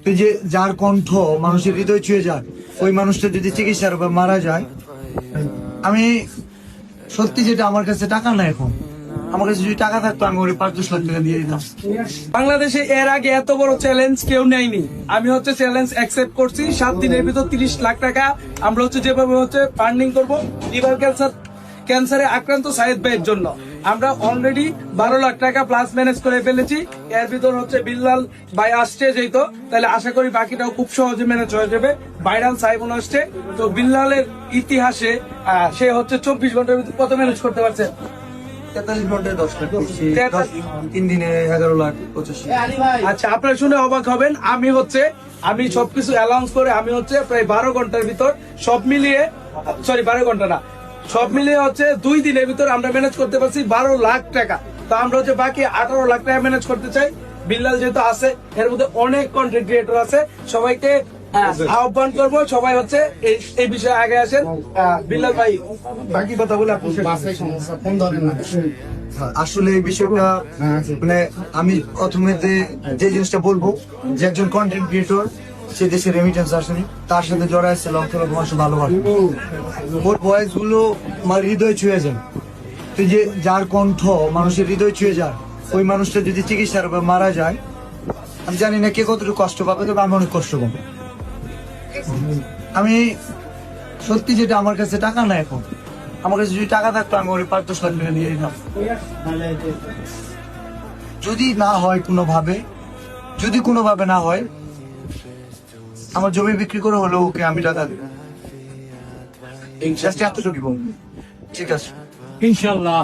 তুই যে যার কণ্ঠ মানুষের হৃদয় ছুঁয়ে যায়, ওই মানুষটা যদি চিকিৎসার বা মারা যায়, আমি সত্যি যেটা আমার কাছে টাকা নাই এখন, আমার কাছে যদি টাকা থাকতো আমি ওই 5-10 লাখ টাকা দিয়ে দিতাম। বাংলাদেশে এর আগে এত বড় চ্যালেঞ্জ কেউ নেয়নি। আমি চ্যালেঞ্জ অ্যাকসেপ্ট করছি। 7 দিনের ভিতর 30 লাখ টাকা আমরা যেভাবে ফান্ডিং করবো লিভার ক্যান্সারে আক্রান্ত সাইদ ভাইয়ের জন্য। আমরা অলরেডি 12 লাখ টাকা প্লাস ম্যানেজ করে ফেলেছি। এর ভিতর বিল্লাল ভাই আসছে যেহেতু, তাহলে আশা করি বাকিটাও খুব সহজে ম্যানেজ হয়ে যাবে। ভাইরাল সাইবন আসছে তো বিল্লালের ইতিহাসে সে 24 ঘন্টার ভিতর কত ম্যানেজ করতে পারছে? 43 ঘন্টায় 10 লাখ, 3 দিনে 11 লাখ 85। আচ্ছা, আপনারা শুনে অবাক হবেন। আমি সবকিছু অ্যালাউন্স করে আমি প্রায় 12 ঘন্টার ভিতর সব মিলিয়ে, সরি 12 ঘন্টা না, সব মিলিয়ে 2 দিনের ভিতর আমরা ম্যানেজ করতে পারছি 12 লাখ টাকা। তো আমরা বাকি 18 লাখ টাকা ম্যানেজ করতে চাই। বিল্লাল যেহেতু আছে, এর মধ্যে অনেক কন্টেন্ট ক্রিয়েটর আছে, সবাইকে আহ্বান করবো সবাই এই বিষয়ে আগে আসেন। বিল্লাল ভাই বাকি কথা বলে আপনি আসলে এই বিষয়টা মানে আমি প্রথমে যে জিনিসটা বলবো, যে একজন কন্টেন্ট ক্রিয়েটর সে দেশে রেমিটেন্স আসেনি, তার সাথে জড়া আছে লক্ষ লক্ষ মানুষ ভালোবাসে, ওর ভয়েস গুলো আমার হৃদয় ছুঁয়ে যায়। তুই যে যার কণ্ঠ মানুষের হৃদয় ছুঁয়ে যায়, ওই মানুষটা যদি চিকিৎসার বা মারা যায়, আমি জানি না কে কতটুকু কষ্ট পাবে, তবে আমি অনেক কষ্ট পাবো। আমি সত্যি যেটা আমার কাছে টাকা নাই এখন, আমার কাছে যদি টাকা থাকতো আমি ওই 5-10 লাখ টাকা দিয়ে দিতাম। যদি না হয় কোনোভাবে, যদি কোনোভাবে না হয়, আমার জমি বিক্রি করে হলেও ওকে আমি টাকা দেবো। এতটুকু বলবো। ঠিক আছে, ইনশাল্লাহ।